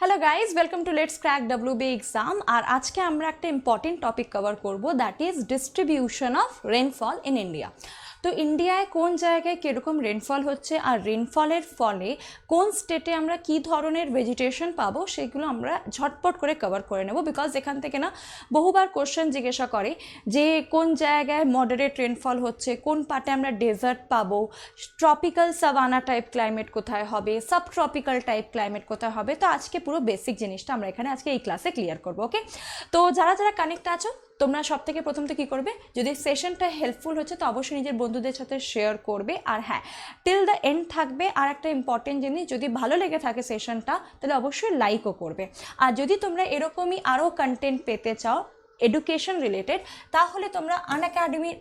Hello guys, welcome to let's crack WB exam. আর আজকে আমরা একটা ইম্পর্টেন্ট টপিক কভার করব, that is distribution of rainfall in India. তো ইন্ডিয়ায় কোন জায়গায় কীরকম রেনফল হচ্ছে আর রেনফলের ফলে কোন স্টেটে আমরা কী ধরনের ভেজিটেশন পাবো সেগুলো আমরা ঝটপট করে কভার করে নেব, বিকজ এখান থেকে না বহুবার কোশ্চেন জিজ্ঞাসা করে যে কোন জায়গায় মডারেট রেনফল হচ্ছে, কোন পার্টে আমরা ডেজার্ট পাবো, ট্রপিক্যাল সাভানা টাইপ ক্লাইমেট কোথায় হবে, সাব ট্রপিক্যাল টাইপ ক্লাইমেট কোথায় হবে। তো আজকে পুরো বেসিক জিনিসটা আমরা এখানে আজকে এই ক্লাসে ক্লিয়ার করবো। ওকে, তো যারা যারা কানেক্ট আছো তোমরা সব থেকে প্রথম তো কী করবে, যদি সেশনটা হেল্পফুল হচ্ছে তো অবশ্যই নিজের বন্ধুদের সাথে শেয়ার করবে, আর হ্যাঁ টিল দ্য এন্ড থাকবে। আর একটা ইম্পর্টেন্ট জিনিস, যদি ভালো লেগে থাকে সেশনটা তাহলে অবশ্যই লাইকও করবে। আর যদি তোমরা এরকমই আরও কন্টেন্ট পেতে চাও এডুকেশন রিলেটেড, তাহলে তোমরা আনএকাডেমির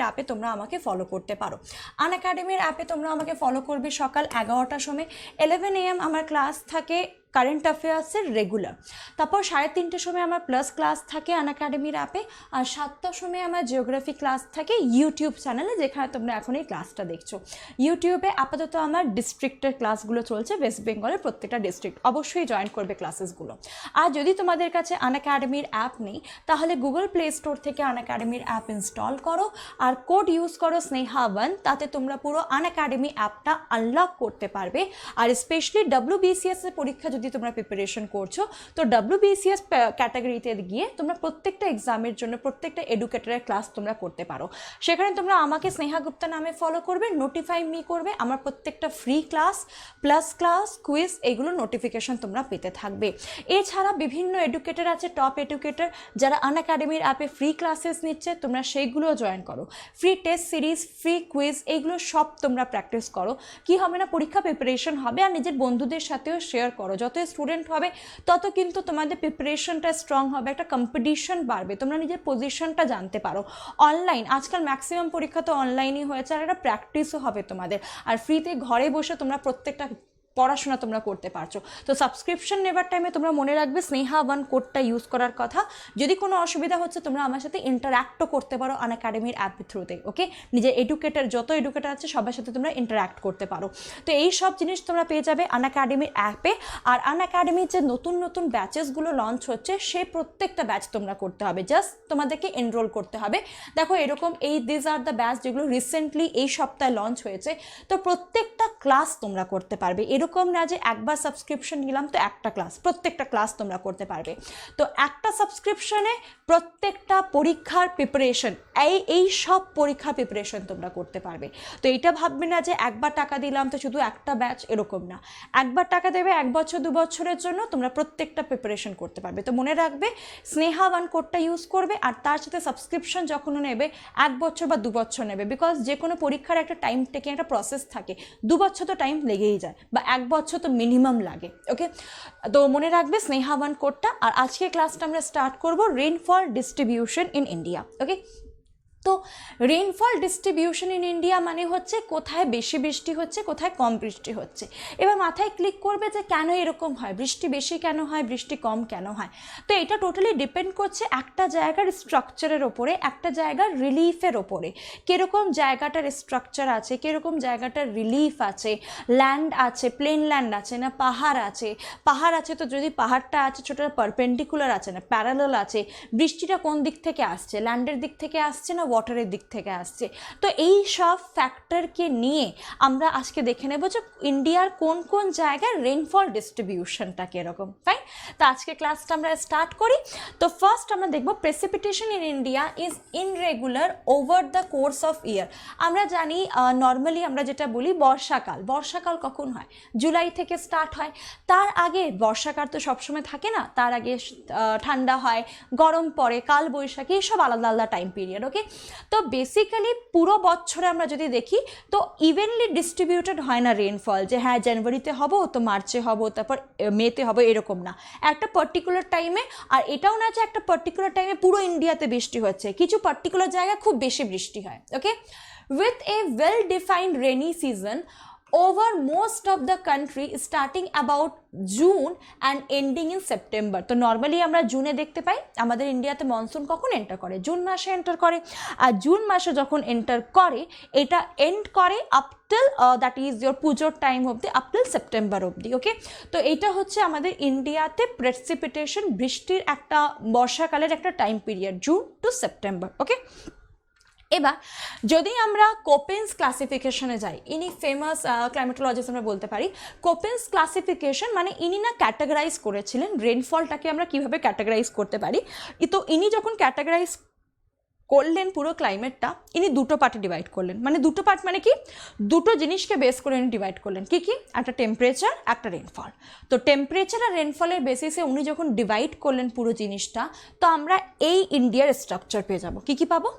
অ্যাপে তোমরা আমাকে ফলো করতে পারো। আনএকাডেমির অ্যাপে তোমরা আমাকে ফলো করবে সকাল 11টার সময়, 11 AM আমার ক্লাস থাকে কারেন্ট অ্যাফেয়ার্সের রেগুলার। তারপর 3:30টার সময় আমার প্লাস ক্লাস থাকে আনএকাডেমির অ্যাপে, আর 7টার সময় আমার জিওগ্রাফি ক্লাস থাকে ইউটিউব চ্যানেলে, যেখানে তোমরা এখন এই ক্লাসটা দেখছো। ইউটিউবে আপাতত আমার ডিস্ট্রিক্টের ক্লাসগুলো চলছে, ওয়েস্ট বেঙ্গলের প্রত্যেকটা ডিস্ট্রিক্ট, অবশ্যই জয়েন করবে ক্লাসেসগুলো। আর যদি তোমাদের কাছে আনএকাডেমির অ্যাপ নেই তাহলে গুগল প্লে স্টোর থেকে আনএকাডেমির অ্যাপ ইনস্টল করো আর কোড ইউজ করো স্নেহা1, তাতে তোমরা পুরো আনএকাডেমি অ্যাপটা আনলক করতে পারবে। আর স্পেশালি WBCS এর পরীক্ষা যদি তোমরা প্রিপারেশন করছো তো WBCS ক্যাটাগরিতে গিয়ে তোমরা প্রত্যেকটা এক্সামের জন্য প্রত্যেকটা এডুকেটরের ক্লাস তোমরা করতে পারো। সেখানে তোমরা আমাকে স্নেহা গুপ্তা নামে ফলো করবে, নোটিফাই মি করবে, আমার প্রত্যেকটা free class plus class quiz এগুলো নোটিফিকেশন তোমরা পেতে থাকবে। এছাড়া বিভিন্ন এডুকেটর আছে, টপ এডুকেটর, যারা আনএকাডেমির অ্যাপে ফ্রি ক্লাসেস নিচ্ছে, তোমরা সেইগুলো জয়েন করো। Free test series, free quiz এইগুলো সব তোমরা প্র্যাকটিস করো। কি হবে না, পরীক্ষা প্রিপারেশন হবে আর নিজের বন্ধুদের সাথেও শেয়ার করো। যত স্টুডেন্ট হবে তত কিন্তু তোমাদের প্রিপারেশনটা স্ট্রং হবে, একটা কম্পিটিশন বাড়বে, তোমরা নিজের পজিশনটা জানতে পারো। অনলাইন আজকাল ম্যাক্সিমাম পরীক্ষা তো অনলাইনই হয়েছে, আর একটা প্র্যাকটিসও হবে তোমাদের। আর ফ্রিতে ঘরে বসে তোমরা প্রত্যেকটা পড়াশোনা তোমরা করতে পারছো। তো সাবস্ক্রিপশন নেবার টাইমে তোমরা মনে রাখবে স্নেহা1 কোডটা ইউজ করার কথা। যদি কোনো অসুবিধা হচ্ছে তোমরা আমার সাথে ইন্টারাক্টও করতে পারো আনএকাডেমির অ্যাপ থ্রুতে। ওকে, নিজের এডুকেটর যত এডুকেটর আছে সবার সাথে তোমরা ইন্টারাক্ট করতে পারো। তো এই সব জিনিস তোমরা পেয়ে যাবে আনএকাডেমির অ্যাপে। আর আনএকাডেমির যে নতুন নতুন ব্যাচেসগুলো লঞ্চ হচ্ছে সেই প্রত্যেকটা ব্যাচ তোমরা করতে হবে, জাস্ট তোমাদেরকে এনরোল করতে হবে। দেখো এরকম দিস আর দ্য ব্যাচ যেগুলো রিসেন্টলি এই সপ্তাহে লঞ্চ হয়েছে, তো প্রত্যেকটা ক্লাস তোমরা করতে পারবে। এরকম না যে একবার সাবস্ক্রিপশন নিলাম তো একটা ক্লাস, প্রত্যেকটা ক্লাস তোমরা করতে পারবে। তো একটা সাবস্ক্রিপশনে প্রত্যেকটা পরীক্ষার প্রিপারেশন, এই সব পরীক্ষার প্রিপারেশন তোমরা করতে পারবে। তো এটা ভাববে না যে একবার টাকা দিলাম তো শুধু একটা ব্যাচ, এরকম না। একবার টাকা দেবে 1 বছর 2 বছরের জন্য, তোমরা প্রত্যেকটা প্রিপারেশন করতে পারবে। তো মনে রাখবে স্নেহা1 কোডটা ইউজ করবে, আর তার সাথে সাবস্ক্রিপশন যখন নেবে 1 বছর বা 2 বছর নেবে, বিকজ যে কোনো পরীক্ষার একটা টাইম টেকিং একটা প্রসেস থাকে। 2 বছর তো টাইম লেগেই যায়, বা 1 বছর তো মিনিমাম লাগে। ওকে, তো মনে রাখবে স্নেহা1 কোডটা। আর আজকে ক্লাসটা আমরা স্টার্ট করব রেইনফল ডিস্ট্রিবিউশন ইন ইন্ডিয়া। ওকে, তো রেইনফল ডিস্ট্রিবিউশন ইন ইন্ডিয়া মানে হচ্ছে কোথায় বেশি বৃষ্টি হচ্ছে, কোথায় কম বৃষ্টি হচ্ছে। এবার মাথায় ক্লিক করবে যে কেন এরকম হয়, বৃষ্টি বেশি কেন হয়, বৃষ্টি কম কেন হয়। তো এটা টোটালি ডিপেন্ড করছে একটা জায়গার স্ট্রাকচারের ওপরে, একটা জায়গার রিলিফের ওপরে। কীরকম জায়গাটার স্ট্রাকচার আছে, কীরকম জায়গাটার রিলিফ আছে, ল্যান্ড আছে, প্লেন ল্যান্ড আছে না পাহাড় আছে। পাহাড় আছে তো যদি পাহাড়টা আছে ছোটো পারপেন্ডিকুলার আছে না প্যারালাল আছে, বৃষ্টিটা কোন দিক থেকে আসছে, ল্যান্ডের দিক থেকে আসছে না ওয়াটারের দিক থেকে আসছে। তো এই সব ফ্যাক্টরকে নিয়ে আমরা আজকে দেখে নেব যে ইন্ডিয়ার কোন কোন জায়গায় রেইনফল ডিস্ট্রিবিউশনটা কীরকম। ফাইন, তো আজকে ক্লাসটা আমরা স্টার্ট করি। তো ফার্স্ট আমরা দেখব precipitation in India is irregular over the course of year. আমরা জানি নর্মালি আমরা যেটা বলি বর্ষাকাল কখন হয়, জুলাই থেকে স্টার্ট হয়। তার আগে বর্ষাকাল তো সবসময় থাকে না, তার আগে ঠান্ডা হয়, গরম পড়ে, কাল বৈশাখী, এইসব আলাদা আলাদা টাইম পিরিয়ড। ওকে, তো বেসিক্যালি পুরো বছরে আমরা যদি দেখি তো ইভেনলি ডিস্ট্রিবিউটেড হয় না রেইনফল, যে হ্যাঁ জানুয়ারিতে হবো তো মার্চে হবো তারপর মেতে হবো, এরকম না। একটা পার্টিকুলার টাইমে, আর এটাও না যে একটা পার্টিকুলার টাইমে পুরো ইন্ডিয়াতে বৃষ্টি হচ্ছে, কিছু পার্টিকুলার জায়গায় খুব বেশি বৃষ্টি হয়। Okay, with a well defined rainy season over most of the country starting about June and ending in September. তো নর্মালি আমরা জুনে দেখতে পাই আমাদের ইন্ডিয়াতে মনসুন কখন এন্টার করে, জুন মাসে এন্টার করে, আর জুন মাসে যখন এন্টার করে এটা এন্ড করে up till that is your পুজোর টাইম অবধি, আপ টিল সেপ্টেম্বর অবধি। ওকে, তো এইটা হচ্ছে আমাদের ইন্ডিয়াতে প্রেসিপিটেশন, বৃষ্টির একটা বর্ষাকালের একটা time period, June to September. Okay, এবার যদি আমরা কোপেন্স ক্লাসিফিকেশনে যাই, ইনি ফেমাস ক্লাইমেটোলজিস্ট আমরা বলতে পারি। কোপেন্স ক্লাসিফিকেশন মানে ইনি না ক্যাটাগরাইজ করেছিলেন রেনফলটাকে আমরা কিভাবে ক্যাটাগরাইজ করতে পারি। তো ইনি যখন ক্যাটাগরাইজ করলেন পুরো ক্লাইমেটটা, ইনি দুটো পার্টে ডিভাইড করলেন। মানে দুটো পার্ট মানে কি, দুটো জিনিসকে বেস করে ইনি ডিভাইড করলেন। কি কি? একটা টেম্পারেচার, একটা রেনফল। তো টেম্পারেচার আর রেনফলের বেসিসে উনি যখন ডিভাইড করলেন পুরো জিনিসটা, তো আমরা এই ইন্ডিয়ার স্ট্রাকচার পেয়ে যাবো। কি কি পাবো?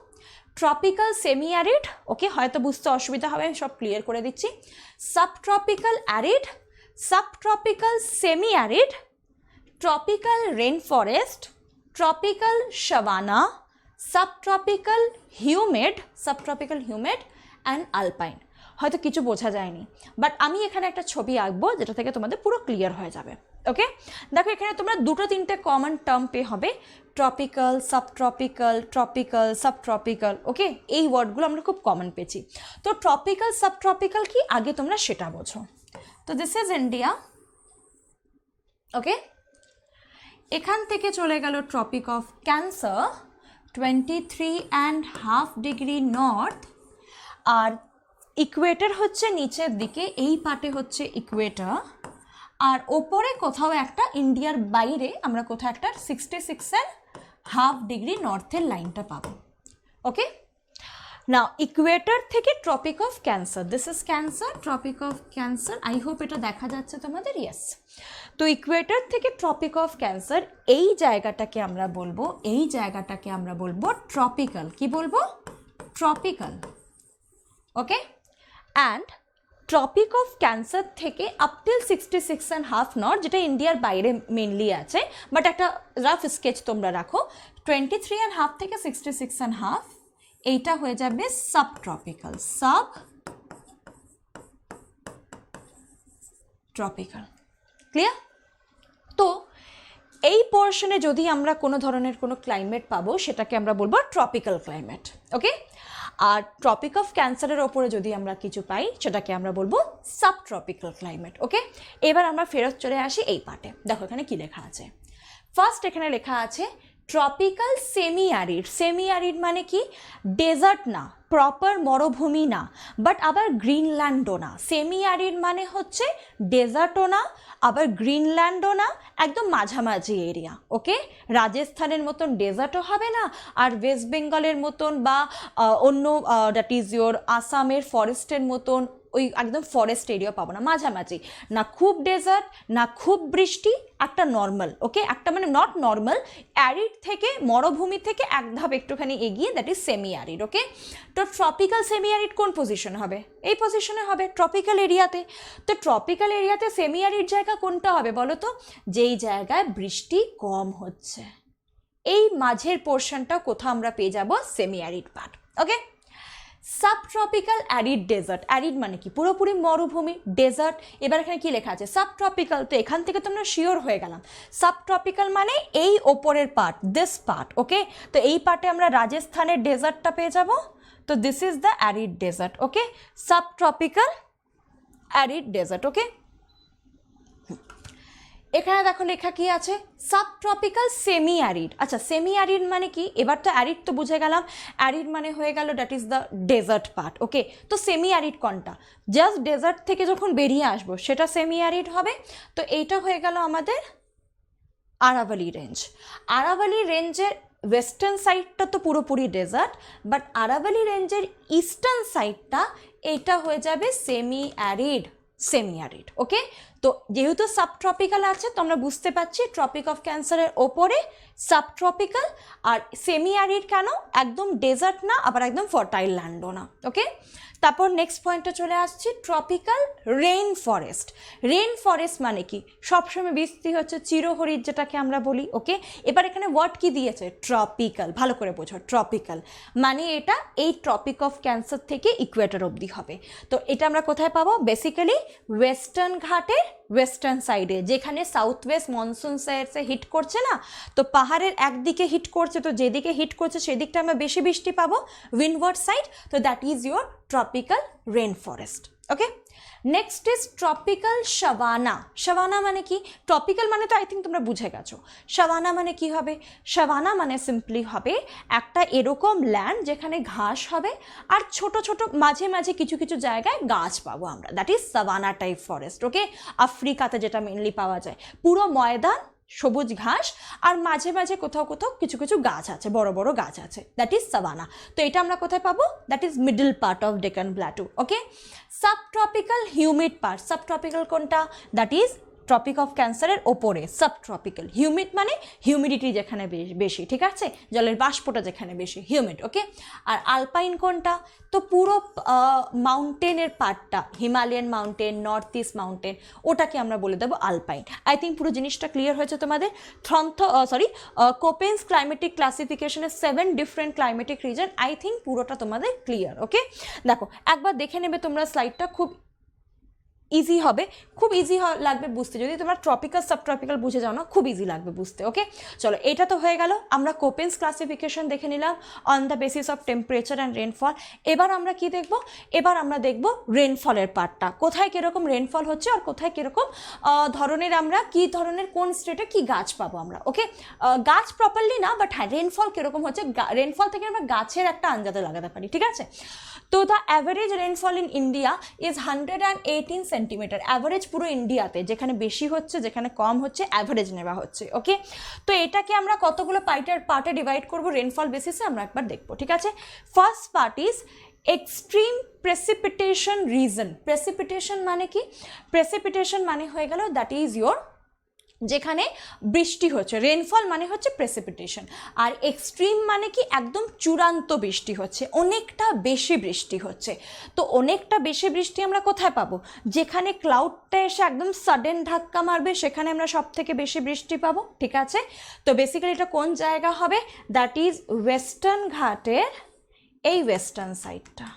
ট্রপিক্যাল সেমি অ্যারিড, ওকে, হয়তো বুঝতে অসুবিধা হবে, আমি সব ক্লিয়ার করে দিচ্ছি। Subtropical arid, subtropical semi arid, tropical rain forest, tropical savanna, subtropical humid, subtropical humid and alpine. হয়তো কিছু বোঝা যায়নি, বাট আমি এখানে একটা ছবি আঁকবো যেটা থেকে তোমাদের পুরো ক্লিয়ার হয়ে যাবে। ওকে, দেখো এখানে তোমরা দুটো তিনটে কমন টার্ম পেয়ে হবে, ট্রপিক্যাল, সাবট্রপিক্যাল, ট্রপিক্যাল, সাবট্রপিক্যাল। ওকে, এই ওয়ার্ডগুলো আমরা খুব কমন পেয়েছি। তো ট্রপিক্যাল সাবট্রপিক্যাল কি, আগে তোমরা সেটা বোঝো। তো দিস ইজ ইন্ডিয়া। ওকে, এখান থেকে চলে গেল tropic of cancer, 23.5 degree north, আর ইকুয়েটর হচ্ছে নিচের দিকে, এই পার্টে হচ্ছে ইকুয়েটর, আর ওপরে কোথাও একটা ইন্ডিয়ার বাইরে আমরা কোথাও একটা 66.5 ডিগ্রি নর্থের লাইনটা পাবো। ওকে, নাও ইকুয়েটর থেকে tropic of cancer, this is cancer, tropic of cancer, I hope এটা দেখা যাচ্ছে তোমাদের, ইয়েস। তো ইকুয়েটর থেকে ট্রপিক অফ ক্যান্সার, এই জায়গাটাকে আমরা বলবো, এই জায়গাটাকে আমরা বলবো ট্রপিক্যাল। কি বলবো? Tropical. Okay, and tropic of cancer থেকে আপ টিল 66.5 নর্থ, যেটা ইন্ডিয়ার বাইরে মেনলি আছে, বাট একটা রাফ স্কেচ তোমরা রাখো, 23.5 থেকে 66.5, এইটা হয়ে যাবে সাবট্রপিক্যাল, সাব ট্রপিক্যাল। ক্লিয়ার? তো এই পোর্শনে যদি আমরা কোনো ধরনের কোনো ক্লাইমেট পাবো, সেটাকে আমরা বলবো ট্রপিক্যাল ক্লাইমেট। ওকে, আর ট্রপিক অফ ক্যান্সারের ওপরে যদি আমরা কিছু পাই, সেটাকে আমরা বলবো সাবট্রপিক্যাল ক্লাইমেট। ওকে, এবার আমরা ফেরত চলে আসি এই পার্টে। দেখো এখানে কি লেখা আছে। ফার্স্ট এখানে লেখা আছে tropical semi arid. Semi arid মানে কি? ডেজার্ট না, প্রপার মরুভূমি না, বাট আবার গ্রিনল্যান্ডও না। সেমি অ্যারিড মানে হচ্ছে ডেজার্টও না, আবার গ্রিনল্যান্ডও না, একদম মাঝামাঝি এরিয়া। ওকে, রাজস্থানের মতন ডেজার্টও হবে না, আর ওয়েস্ট বেঙ্গলের মতন বা অন্য দ্যাট ইজ ইয়োর আসামের ফরেস্টের মতন ওই একদম ফরেস্ট এরিয়া পাবো না, মাঝামাঝি না, খুব ডেজার্ট না খুব বৃষ্টি, একটা নর্মাল। ওকে, একটা মানে নট নর্মাল, অ্যারিড থেকে, মরুভূমি থেকে এক ধাপ একটুখানি এগিয়ে, দ্যাট ইজ সেমি অ্যারিড। ওকে, তো ট্রপিক্যাল সেমি অ্যারিড কোন পজিশনে হবে? এই পজিশনে হবে, ট্রপিক্যাল এরিয়াতে। তো ট্রপিক্যাল এরিয়াতে সেমি অ্যারিড জায়গা কোনটা হবে বলো তো? যেই জায়গায় বৃষ্টি কম হচ্ছে, এই মাঝের পোর্শনটা কোথাও আমরা পেয়ে যাব সেমি অ্যারিড পার্ট। ওকে, সাবট্রপিক্যাল অ্যারিড ডেজার্ট। অ্যারিড মানে কি? পুরোপুরি মরুভূমি, ডেজার্ট। এবার এখানে কি লেখা আছে? সাবট্রপিক্যাল। তো এখান থেকে তোমরা শিওর হয়ে গেলাম, সাবট্রপিক্যাল মানে এই ওপরের পার্ট, দিস পার্ট। ওকে, তো এই পার্টে আমরা রাজস্থানের ডেজার্টটা পেয়ে যাব। তো this is the arid desert. Okay, subtropical arid desert. Okay, এখানে দেখো লেখা কি আছে? Subtropical semi arid. আচ্ছা, সেমি অ্যারিড মানে কি? এবার তো অ্যারিড তো বুঝে গেলাম, অ্যারিড মানে হয়ে গেল that is the desert part. Okay, তো সেমি অ্যারিড কোনটা? জাস্ট ডেজার্ট থেকে যখন বেরিয়ে আসবো সেটা সেমি অ্যারিড হবে। তো এইটা হয়ে গেল আমাদের আরাভালি রেঞ্জ। আরাভালি রেঞ্জের ওয়েস্টার্ন সাইডটা তো পুরোপুরি ডেজার্ট, বাট আরাভালি রেঞ্জের ইস্টার্ন সাইডটা এইটা হয়ে যাবে সেমি অ্যারিড, সেমি অ্যারিড। ওকে, তো যেহেতু সাবট্রপিক্যাল আছে তো আমরা বুঝতে পারছি ট্রপিক অফ ক্যান্সারের ওপরে সাবট্রপিক্যাল, আর সেমি অ্যারিড কেন? একদম ডেজার্ট না, আবার একদম ফার্টাইল ল্যান্ডও না। ওকে, তারপর নেক্সট পয়েন্টে চলে আসছি, tropical rain forest. Rain forest মানে কি, সবসময় বৃষ্টি হচ্ছে, চিরহরিৎ যেটাকে আমরা বলি। ওকে, এবার এখানে ওয়ার্ড কি দিয়েছে, ট্রপিক্যাল, ভালো করে বোঝো, ট্রপিক্যাল মানে এটা এই ট্রপিক অফ ক্যান্সার থেকে ইকুয়েটর অবধি হবে। তো এটা আমরা কোথায় পাবো, বেসিক্যালি ওয়েস্টার্ন ঘাটের ওয়েস্টার্ন সাইডে, যেখানে সাউথ ওয়েস্ট মনসুন সাইডে হিট করছে না, তো পাহাড়ের একদিকে হিট করছে, তো যেদিকে হিট করছে সেদিকটা আমরা বেশি বৃষ্টি পাবো, উইন্ডওয়ার্ড সাইড, তো that is your tropical rain forest. Okay, next is tropical savanna. Savanna মানে কি, ট্রপিক্যাল মানে তো আই থিঙ্ক তোমরা বুঝে গেছো, সাভানা মানে কি হবে, সাভানা মানে সিম্পলি হবে একটা এরকম ল্যান্ড যেখানে ঘাস হবে আর ছোট ছোট মাঝে মাঝে কিছু কিছু জায়গায় গাছ পাবো আমরা, that is savanna type forest. Okay, আফ্রিকাতে যেটা মেনলি পাওয়া যায়, পুরো ময়দান সবুজ ঘাস আর মাঝে মাঝে কোথাও কোথাও কিছু কিছু গাছ আছে, বড় বড় গাছ আছে, দ্যাট ইজ সাভানা। তো এটা আমরা কোথায় পাবো, that is middle part of Deccan plateau. Okay, subtropical humid part, subtropical কোনটা, দ্যাট ইজ ট্রপিক অফ ক্যান্সারের ওপরে সাবট্রপিক্যাল। হিউমিড মানে হিউমিডিটি যেখানে বেশি, ঠিক আছে, জলের বাষ্পটা যেখানে বেশি, হিউমিড। ওকে, আর আলপাইন কোনটা, তো পুরো মাউন্টেনের পার্টটা, Himalayan mountain, north east mountain, ওটাকে আমরা বলে দেবো আলপাইন। আই থিঙ্ক পুরো জিনিসটা ক্লিয়ার হয়েছে তোমাদের। কোপেন্স ক্লাইমেটিক ক্লাসিফিকেশনের 7 different climatic region, I think পুরোটা তোমাদের ক্লিয়ার। ওকে, দেখো একবার দেখে নেবে তোমরা স্লাইডটা, খুব ইজি হবে, খুব ইজি লাগবে বুঝতে, যদি তোমরা ট্রপিক্যাল সাবট্রপিক্যাল বুঝে যাও না, খুব ইজি লাগবে বুঝতে। ওকে, চলো এটা তো হয়ে গেল, আমরা কোপেন্স ক্লাসিফিকেশন দেখে নিলাম on the basis of temperature and rainfall. এবার আমরা কি দেখব, এবার আমরা দেখব রেনফলের পার্টটা, কোথায় কীরকম রেনফল হচ্ছে আর কোথায় কীরকম ধরনের, আমরা কী ধরনের কোন স্টেটে কী গাছ পাবো আমরা। ওকে, গাছ প্রপারলি না, বাট হ্যাঁ রেনফল কীরকম হচ্ছে, রেনফল থেকে আমরা গাছের একটা আন্দাজে লাগাতে পারি, ঠিক আছে। তো the average rainfall in India is 118 centimetre, average পুরো ইন্ডিয়াতে, যেখানে বেশি হচ্ছে যেখানে কম হচ্ছে অ্যাভারেজ নেওয়া হচ্ছে। ওকে, তো এটাকে আমরা কতগুলো পার্টে ডিভাইড করবো রেনফল বেসিসে, আমরা একবার দেখবো, ঠিক আছে। First part is extreme precipitation region. Precipitation মানে কি, প্রেসিপিটেশন মানে হয়ে গেল দ্যাট ইজ ইয়োর যেখানে বৃষ্টি হচ্ছে, রেনফল মানে হচ্ছে প্রেসিপিটেশন, আর এক্সট্রিম মানে কি একদম চূড়ান্ত বৃষ্টি হচ্ছে, অনেকটা বেশি বৃষ্টি হচ্ছে। তো অনেকটা বেশি বৃষ্টি আমরা কোথায় পাবো, যেখানে ক্লাউডটা এসে একদম সাডেন ধাক্কা মারবে, সেখানে আমরা সব থেকে বেশি বৃষ্টি পাবো, ঠিক আছে। তো বেসিক্যালি এটা কোন জায়গা হবে, দ্যাট ইজ ওয়েস্টার্ন ঘাটের এই ওয়েস্টার্ন সাইডটা,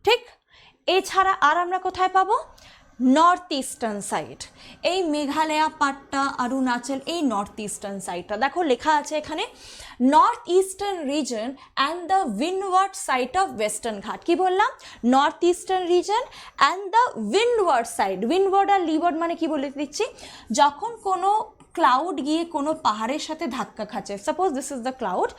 ঠিক। এছাড়া আর আমরা কোথায় পাবো, নর্থ ইস্টার্ন সাইড, এই মেঘালয়া পাট্টা, অরুণাচল, এই নর্থ ইস্টার্ন সাইডটা দেখো লেখা আছে এখানে, north eastern region and the windward side of western Ghat. কি বললাম, north eastern region and the windward side, windward আর লিওয়ার্ড মানে কি বলে দিচ্ছি, যখন কোনো ক্লাউড গিয়ে কোনো পাহাড়ের সাথে ধাক্কা খাচ্ছে, suppose this is the cloud,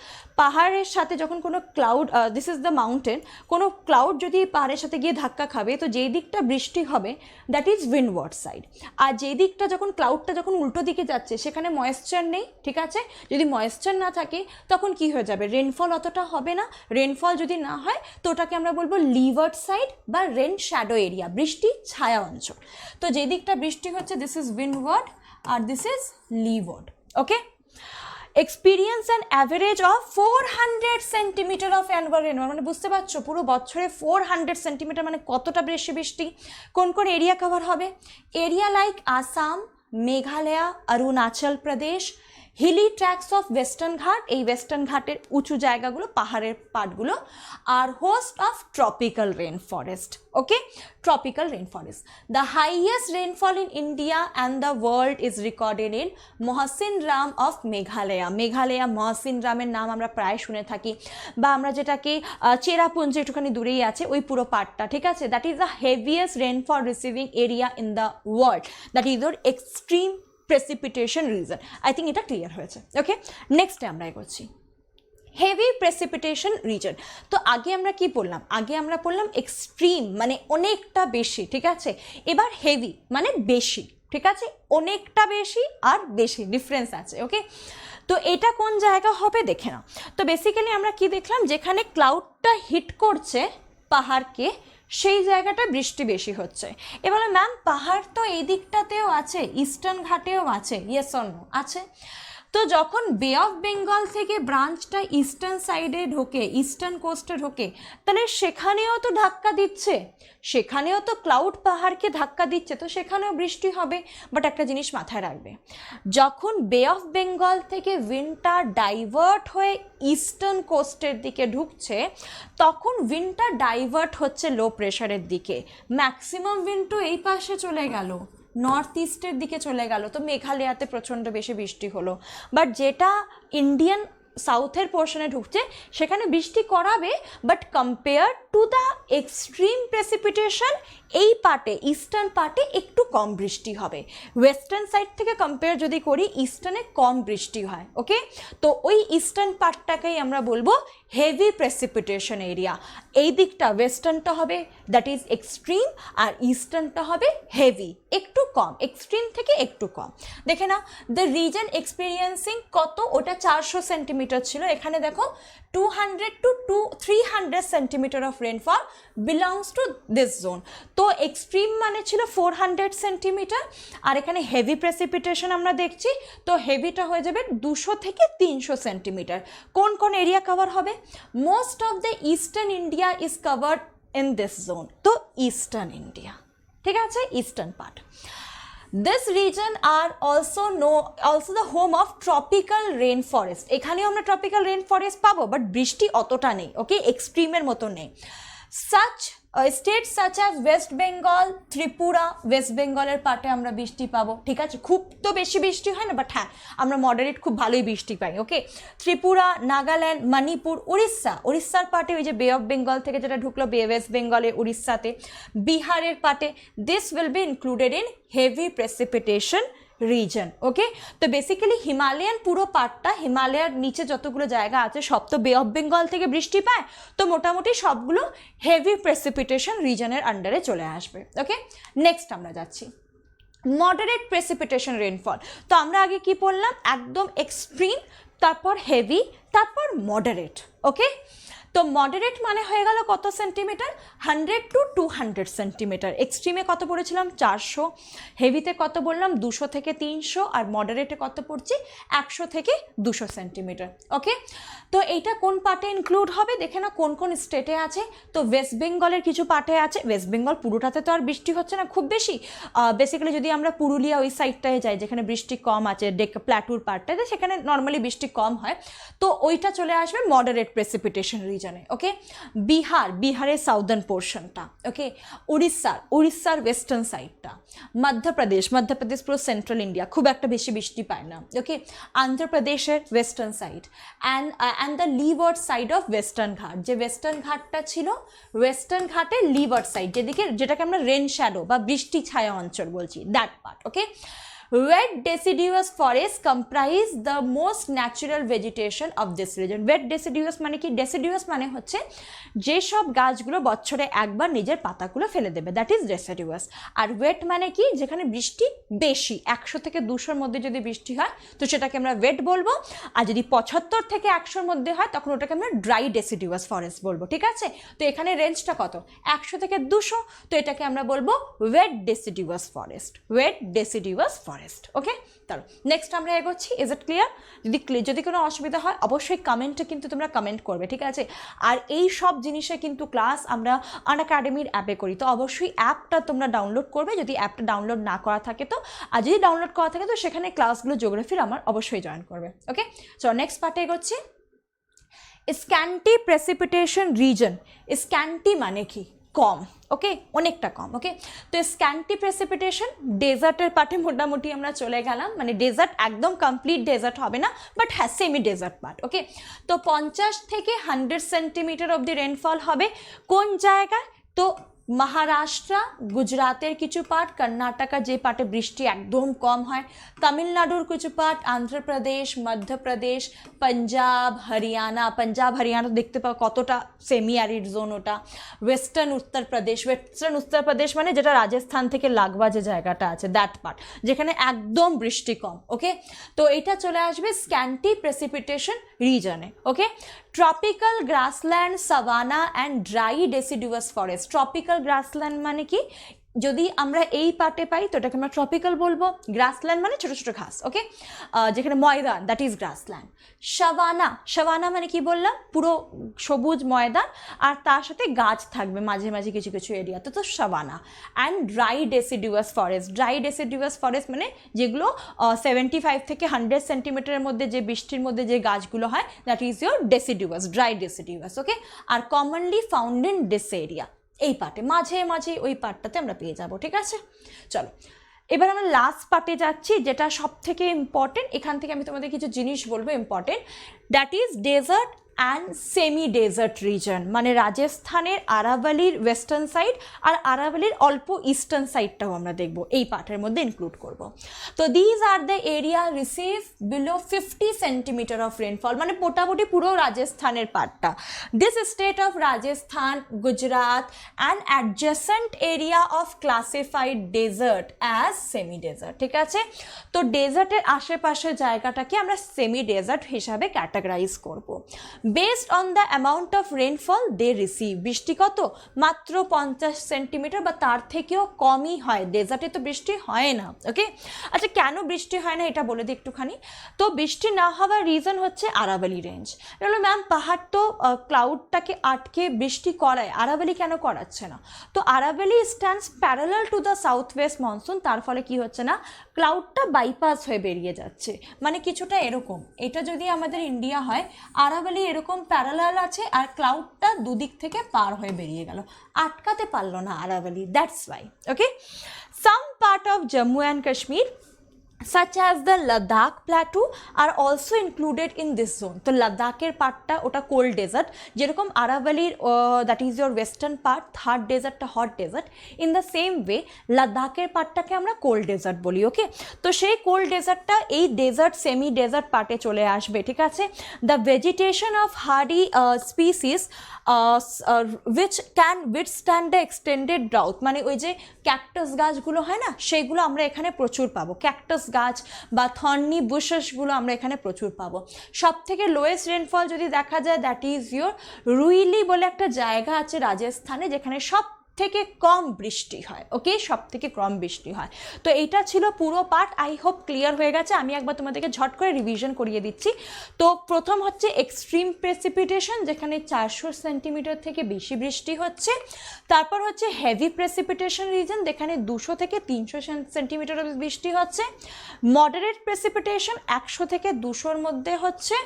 পাহাড়ের সাথে যখন কোনো cloud, this is the mountain, কোনো ক্লাউড যদি পাহাড়ের সাথে গিয়ে ধাক্কা খাবে, তো যেই দিকটা বৃষ্টি হবে দ্যাট ইজ উইন্ডওয়ার্ড সাইড, আর যেই দিকটা যখন ক্লাউডটা যখন উল্টো দিকে যাচ্ছে সেখানে ময়েশ্চার নেই, ঠিক আছে, যদি ময়েশ্চার না থাকে তখন কি হয়ে যাবে, রেনফল অতটা হবে না, রেনফল যদি না হয় তো ওটাকে আমরা বলবো লিভার্ড সাইড বা রেন শ্যাডো এরিয়া, বৃষ্টি ছায়া অঞ্চল। তো যে দিকটা বৃষ্টি হচ্ছে দিস ইজ উইন্ডওয়ার্ড আর this is leeward. Okay, experience an average of 400 centimetre of annual rainfall, মানে বুঝতে পারছো পুরো বছরে 400 সেন্টিমিটার মানে কতটা বেশি বৃষ্টি। কোন কোন এরিয়া কভার হবে, area like Assam, Meghalaya, Arunachal Pradesh, hilly tracts of western ঘাট, এই ওয়েস্টার্ন ঘাটের উঁচু জায়গাগুলো, পাহাড়ের পাটগুলো, আর host of tropical rain forest. Okay, tropical rain forest. The highest rainfall in India and the world is recorded in Mawsynram of Meghalaya. Meghalaya মহসিন রামের নাম আমরা প্রায় শুনে থাকি, বা আমরা যেটাকে চেরাপুঞ্জি একটুখানি দূরেই আছে ওই পুরো পার্টটা, ঠিক আছে, that is the heaviest rainfall receiving area in the world, that is or extreme precipitation region. I think এটা ক্লিয়ার হয়েছে। ওকে, নেক্সটে আমরা এগোচ্ছি, হেভি প্রেসিপিটেশন রিজন। তো আগে আমরা কি পড়লাম, আগে আমরা পড়লাম এক্সট্রিম মানে অনেকটা বেশি, ঠিক আছে, এবার হেভি মানে বেশি, ঠিক আছে, অনেকটা বেশি আর বেশি ডিফারেন্স আছে। ওকে, তো এটা কোন জায়গা হবে দেখে নাও। তো বেসিক্যালি আমরা কি দেখলাম, যেখানে ক্লাউডটা হিট করছে পাহাড়কে সেই জায়গাটা বৃষ্টি বেশি হচ্ছে। এবার ম্যাম পাহাড় তো এই দিকটাতেও আছে, ইস্টার্ন ঘাটেও আছে, ইয়েস অর নো আছে। তো যখন বে অফ বেঙ্গল থেকে ব্রাঞ্চটা ইস্টার্ন সাইডে ঢোকে, ইস্টার্ন কোস্টে ঢোকে, তাহলে সেখানেও তো ধাক্কা দিচ্ছে, সেখানেও তো ক্লাউড পাহাড়কে ধাক্কা দিচ্ছে, তো সেখানেও বৃষ্টি হবে। বাট একটা জিনিস মাথায় রাখবে, যখন বে অফ বেঙ্গল থেকে উইন্ডটা ডাইভার্ট হয়ে ইস্টার্ন কোস্টের দিকে ঢুকছে, তখন উইন্ডটা ডাইভার্ট হচ্ছে লো প্রেশারের দিকে, ম্যাক্সিমাম উইন্ড তো এই পাশে চলে গেল, নর্থ ইস্টের দিকে চলে গেল, তো মেঘালয়াতে প্রচণ্ড বেশি বৃষ্টি হলো। বাট যেটা ইন্ডিয়ান সাউথের পোর্শনে ঢুকছে সেখানে বৃষ্টি করাবে, but compare to the extreme precipitation এই পার্টে, ইস্টার্ন পার্টে একটু কম বৃষ্টি হবে। ওয়েস্টার্ন সাইড থেকে কম্পেয়ার যদি করি, ইস্টার্নে কম বৃষ্টি হয়। ওকে, তো ওই ইস্টার্ন পার্টটাকেই আমরা বলবো হেভি প্রেসিপিটেশন এরিয়া। এই দিকটা ওয়েস্টার্নটা হবে দ্যাট ইজ এক্সট্রিম, আর ইস্টার্নটা হবে হেভি, একটু কম, এক্সট্রিম থেকে একটু কম। দেখে নাও দ্য রিজন এক্সপিরিয়েন্সিং কত, ওটা 400 সেন্টিমিটার ছিল, এখানে দেখো 200 to 300 centimetre of rainfall belongs to this zone. তো এক্সট্রিম মানে ছিল 400 সেন্টিমিটার, আর এখানে হেভি প্রেসিপিটেশন আমরা দেখছি, তো হেভিটা হয়ে যাবে 200 থেকে 300 সেন্টিমিটার। কোন কোন এরিয়া কভার হবে? Most of the eastern India is covered in this zone, তো ইস্টার্ন ইন্ডিয়া, ঠিক আছে, eastern part. This region are also the home of tropical rainforest. এখানেও আমরা tropical rainforest পাবো, বাট বৃষ্টি অতটা নেই, ওকে, এক্সট্রিমের মতো নেই। Such state such as West Bengal, Tripura, West বেঙ্গলের পার্টে আমরা বৃষ্টি পাবো, ঠিক আছে, খুব তো বেশি বৃষ্টি হয় না, বাট হ্যাঁ আমরা মডারেট খুব ভালোই বৃষ্টি পাই। ওকে, ত্রিপুরা, নাগাল্যান্ড, মণিপুর, উড়িষ্যার পার্টে ওই যে বে অফ বেঙ্গল থেকে যেটা ঢুকলো ওয়েস্ট বেঙ্গলে, উড়িষ্যাতে, বিহারের পার্টে, this will be included in heavy precipitation region. Okay, তো বেসিক্যালি হিমালয়ান পুরো পার্টটা, হিমালয়ার নিচে যতগুলো জায়গা আছে সব তো বে অফ বেঙ্গল থেকে বৃষ্টি পায়, তো মোটামুটি সবগুলো হেভি প্রেসিপিটেশন রিজনের আন্ডারে চলে আসবে। ওকে, নেক্সট আমরা যাচ্ছি মডারেট প্রেসিপিটেশন রেনফল। তো আমরা আগে কি পড়লাম? একদম এক্সট্রিম, তারপর হেভি, তারপর মডারেট। ওকে, তো মডারেট মানে হয়ে গেল কত সেন্টিমিটার? 100 to 200 centimetre. এক্সট্রিমে কত পড়েছিলাম? 400, হেভিতে কত বললাম? 200 থেকে 300, আর মডারেটে কত পড়ছি? 100 থেকে 200 সেন্টিমিটার। ওকে, তো এইটা কোন পার্টে ইনক্লুড হবে? দেখে না কোন কোন স্টেটে আছে। তো ওয়েস্ট বেঙ্গলের কিছু পার্টে আছে, ওয়েস্ট বেঙ্গল পুরোটাতে তো আর বৃষ্টি হচ্ছে না খুব বেশি, বেসিক্যালি যদি আমরা পুরুলিয়া ওই সাইডটায় যাই যেখানে বৃষ্টি কম আছে, প্ল্যাটুর পার্টটাতে, সেখানে নর্মালি বৃষ্টি কম হয়, তো ওইটা চলে আসবে মডারেট প্রেসিপিটেশন রিজনে। ওকে, বিহারের সাউদার্ন পোর্শনটা, ওকে, উড়িষ্যার ওয়েস্টার্ন সাইডটা, মধ্যপ্রদেশ পুরো সেন্ট্রাল ইন্ডিয়া খুব একটা বেশি বৃষ্টি পায় না। ওকে, অন্ধ্রপ্রদেশের western side and the levered side of western ঘাট, যে ওয়েস্টার্ন ঘাটটা ছিল, ওয়েস্টার্ন ঘাটের লিভার্ড সাইড, যেটাকে আমরা রেন শ্যাডো বা বৃষ্টি ছায়া অঞ্চল বলছি, that part. Okay, wet deciduous forests comprise the most natural vegetation of this region. wet deciduous মানে কি? deciduous মানে হচ্ছে যেসব গাছগুলো বছরে একবার নিজের পাতাগুলো ফেলে দেবে, দ্যাট ইজ deciduous। আর ওয়েট মানে কি? যেখানে বৃষ্টি বেশি, 100 থেকে 200-র মধ্যে যদি বৃষ্টি হয় তো সেটাকে আমরা ওয়েট বলবো, আর যদি 75 থেকে 100-র মধ্যে হয় তখন ওটাকে আমরা ড্রাই deciduous ফরেস্ট বলবো, ঠিক আছে। তো এখানে রেঞ্জটা কত? 100 থেকে 200, তো এটাকে আমরা বলবো wet deciduous forest, wet deciduous forest. Okay, চলো নেক্সট আমরা এগোচ্ছি। Is it clear? যদি কোনো অসুবিধা হয় অবশ্যই কমেন্টে কিন্তু তোমরা কমেন্ট করবে, ঠিক আছে। আর এই সব জিনিসে কিন্তু ক্লাস আমরা আনএকাডেমির অ্যাপে করি, তো অবশ্যই অ্যাপটা তোমরা ডাউনলোড করবে, যদি অ্যাপটা ডাউনলোড না করা থাকে তো, আর যদি ডাউনলোড করা থাকে তো সেখানে ক্লাসগুলো জিওগ্রাফির আমার অবশ্যই জয়েন করবে। ওকে, চলো নেক্সট পার্টে এগোচ্ছি। Scanty precipitation reason. স্ক্যান্টি মানে কি? কম, ওকে, অনেকটা কম। ওকে, তো স্ক্যান্টি প্রেসিপিটেশন ডেজার্টের পার্টে মোটামুটি আমরা চলে গেলাম, মানে ডেজার্ট একদম কমপ্লিট ডেজার্ট হবে না, বাট হ্যাঁ সেমি ডেজার্ট পার্ট। ওকে, তো 50 থেকে 100 সেন্টিমিটার অবধি রেনফল হবে। কোন জায়গায়? তো মহারাষ্ট্র, গুজরাতের কিছু পার্ট, কর্ণাটকা যে পার্টে বৃষ্টি একদম কম হয়, তামিলনাড়ুর কিছু পার্ট, অন্ধ্রপ্রদেশ, মধ্যপ্রদেশ, পাঞ্জাব, হরিয়ানা দেখতে পাও কতটা সেমি অ্যারিড জোন ওটা। ওয়েস্টার্ন উত্তরপ্রদেশ মানে যেটা রাজস্থান থেকে লাগোয়া যে জায়গাটা আছে, দ্যাট পার্ট যেখানে একদম বৃষ্টি কম। ওকে, তো এটা চলে আসবে স্ক্যান্টি প্রেসিপিটেশন রিজনে। Okay, tropical grassland, savanna and dry deciduous forest. Tropical grassland মানে কি? যদি আমরা এই পার্টে পাই তো এটাকে আমরা ট্রপিক্যাল বলবো। গ্রাসল্যান্ড মানে ছোটো ছোটো ঘাস, ওকে, যেখানে ময়দান, that is grassland. Savanna, savanna মানে কি বললাম, পুরো সবুজ ময়দান আর তার সাথে গাছ থাকবে মাঝে মাঝে কিছু কিছু এরিয়াতে, তো savanna. And dry deciduous forest, dry deciduous forest মানে যেগুলো 75 থেকে 100 সেন্টিমিটারের মধ্যে যে বৃষ্টির মধ্যে যে গাছগুলো হয়, that is your deciduous, dry deciduous, okay. আর commonly found in this area, এই পার্টে মাঝে মাঝে ওই পার্টটাতে আমরা পেয়ে যাব, ঠিক আছে। চলো এবার আমরা লাস্ট পার্টে যাচ্ছি, যেটা সব থেকে ইম্পর্টেন্ট। এখান থেকে আমি তোমাদের কিছু জিনিস বলবো important, that is desert and semi desert region, মানে রাজস্থানের আরাভালির ওয়েস্টার্ন সাইড আর আরাভালির অল্প ইস্টার্ন সাইডটাও আমরা দেখব, এই পার্টের মধ্যে ইনক্লুড করব। তো these are the area receive below 50 centimetre of rainfall, মানে মোটামুটি পুরো রাজস্থানের পার্টটা। This state of Rajasthan, Gujarat and adjacent area of classified desert as semi desert, ঠিক আছে। তো ডেজার্টের আশেপাশের জায়গাটাকে আমরা সেমি ডেজার্ট হিসাবে ক্যাটাগরাইজ করব। Based on the amount of rainfall they receive, বৃষ্টি কত, মাত্র 50 সেন্টিমিটার বা তার থেকেও কমই হয়, ডেজার্টে তো বৃষ্টি হয় না, ওকে। আচ্ছা কেন বৃষ্টি হয় না এটা বলে দিই একটুখানি। তো বৃষ্টি না হওয়ার রিজন হচ্ছে আরাভালি রেঞ্জ। বললো ম্যাম পাহাড় তো ক্লাউডটাকে আটকে বৃষ্টি করায়, আরাভালি কেন করাচ্ছে না? তো Aravalli stands parallel to the south west monsoon, তার ফলে কি হচ্ছে না, ক্লাউডটা বাইপাস হয়ে বেরিয়ে যাচ্ছে, মানে কিছুটা এরকম। এটা যদি আমাদের ইন্ডিয়া হয়, আরাভালি এরকম প্যারালাল আছে আর ক্লাউডটা দুদিক থেকে পার হয়ে বেরিয়ে গেল, আটকাতে পারলো না Aravalli, that's why, okay. Some part of Jammu and Kashmir such as the Ladakh plateau are also included in this zone. তো লাদাখের পার্টটা ওটা কোল্ড ডেজার্ট, যেরকম আরাভালির that is your western part, Thar ডেজার্টটা hot desert, in the same way লাদাখের পার্টটাকে আমরা কোল্ড ডেজার্ট বলি, ওকে। তো সেই কোল্ড ডেজার্টটা এই ডেজার্ট সেমি ডেজার্ট পার্টে চলে আসবে, ঠিক আছে। The vegetation of hardy species which can withstand the extended drought, মানে ওই যে ক্যাকটাস গাছগুলো হয় না, সেগুলো আমরা এখানে প্রচুর পাবো, ক্যাকটাস গাছ বা থর্নি বুশেসগুলো আমরা এখানে প্রচুর পাবো। সব থেকে লোয়েস্ট রেনফল যদি দেখা যায়, দ্যাট ইজ ইয়োর রুইলি বলে একটা জায়গা আছে রাজস্থানে, যেখানে সব থেকে কম বৃষ্টি হয়, ওকে, সব থেকে কম বৃষ্টি হয়। তো এইটা ছিল পুরো পার্ট, আই হোপ ক্লিয়ার হয়ে গেছে। আমি একবার তোমাদেরকে ঝট করে রিভিশন করিয়ে দিচ্ছি। তো প্রথম হচ্ছে এক্সট্রিম প্রেসিপিটেশন, যেখানে 400 সেন্টিমিটার থেকে বেশি বৃষ্টি হচ্ছে। তারপর হচ্ছে হেভি প্রেসিপিটেশন রিজন, যেখানে 200 থেকে 300 সেন্টিমিটার বৃষ্টি হচ্ছে। মডারেট প্রেসিপিটেশন 100 থেকে 200-র মধ্যে হচ্ছে।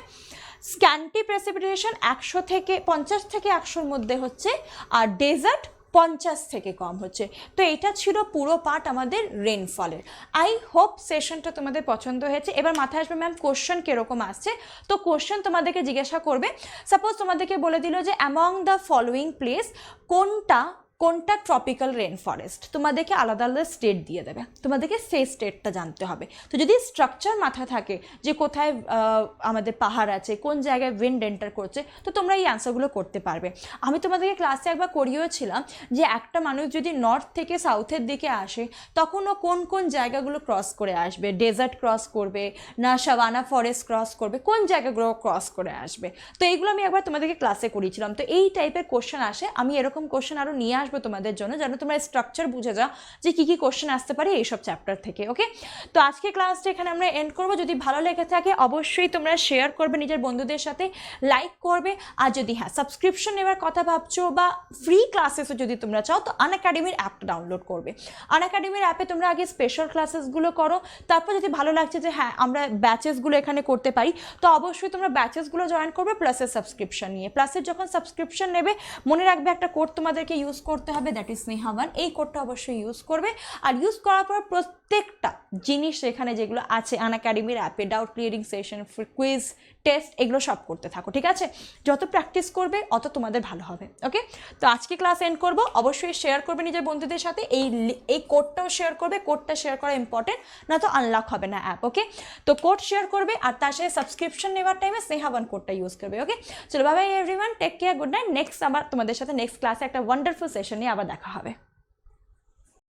স্ক্যান্টি প্রেসিপিটেশন 100 থেকে 50 থেকে 100-র মধ্যে হচ্ছে। আর ডেজার্ট 50 থেকে কম হচ্ছে। তো এটা ছিল পুরো পার্ট আমাদের রেনফলের। আই হোপ সেশনটা তোমাদের পছন্দ হয়েছে। এবার মাথায় আসবে ম্যাম কোশ্চেন কীরকম আসছে। তো কোশ্চেন তোমাদেরকে জিজ্ঞাসা করবে, সাপোজ তোমাদেরকে বলে দিল যে অ্যামং দ্য ফলোয়িং প্লেস কোনটা ট্রপিক্যাল রেন ফরেস্ট, তোমাদেরকে আলাদা আলাদা স্টেট দিয়ে দেবে, তোমাদেরকে সেই স্টেটটা জানতে হবে। তো যদি স্ট্রাকচার মাথায় থাকে যে কোথায় আমাদের পাহাড় আছে, কোন জায়গায় উইন্ড এন্টার করছে, তো তোমরা এই অ্যান্সারগুলো করতে পারবে। আমি তোমাদেরকে ক্লাসে একবার করিয়েছিলাম যে একটা মানুষ যদি নর্থ থেকে সাউথের দিকে আসে, তখন ও কোন কোন জায়গাগুলো ক্রস করে আসবে, ডেজার্ট ক্রস করবে না সাভানা ফরেস্ট ক্রস করবে, কোন জায়গাগুলো ক্রস করে আসবে। তো এইগুলো আমি একবার তোমাদেরকে ক্লাসে করিয়েছিলাম। তো এই টাইপের কোশ্চেন আসে, আমি এরকম কোশ্চেন আরও নিয়ে আসবো তোমাদের জন্য, যেন তোমরা স্ট্রাকচার বুঝে যাও যে কী কী কোশ্চেন আসতে পারে এইসব চ্যাপ্টার থেকে, ওকে। তো আজকে ক্লাসটা এখানে আমরা এন্ড করবো। যদি ভালো লেগে থাকে অবশ্যই তোমরা শেয়ার করবে নিজের বন্ধুদের সাথে, লাইক করবে। আর যদি হ্যাঁ সাবস্ক্রিপশন নেওয়ার কথা ভাবছো বা ফ্রি ক্লাসেসও যদি তোমরা চাও, তো আনএকাডেমির অ্যাপটা ডাউনলোড করবে। আনএকাডেমির অ্যাপে তোমরা আগে স্পেশাল ক্লাসেসগুলো করো, তারপর যদি ভালো লাগছে যে হ্যাঁ আমরা ব্যাচেসগুলো এখানে করতে পারি, তো অবশ্যই তোমরা ব্যাচেসগুলো জয়েন করবে প্লাসের সাবস্ক্রিপশন নিয়ে। প্লাসের যখন সাবস্ক্রিপশন নেবে, মনে রাখবে একটা কোড তোমাদেরকে ইউজ করতে হবে, দ্যাট ইজ স্নেহা1। এই কোডটা অবশ্যই ইউজ করবে। আর ইউজ করার পর প্রত্যেকটা জিনিস এখানে যেগুলো আছে আনএকাডেমির অ্যাপে, doubt clearing session, quiz, test, এগুলো সব করতে থাকো, ঠিক আছে। যত প্র্যাকটিস করবে অত তোমাদের ভালো হবে, ওকে। তো আজকে ক্লাস এন্ড করবো। অবশ্যই শেয়ার করবে নিজের বন্ধুদের সাথে, এই কোডটাও শেয়ার করবে। কোডটা শেয়ার করা ইম্পর্টেন্ট, না তো আনলক হবে না অ্যাপ, ওকে। তো কোড শেয়ার করবে আর তার সাথে সাবস্ক্রিপশন নেওয়ার টাইমে স্নেহা1 কোডটা ইউজ করবে, ওকে। চলো bye bye everyone, take care, good night. Next আবার তোমাদের সাথে নেক্সট ক্লাসে একটা ওয়ান্ডারফুল সেশন নিয়ে আবার দেখা হবে।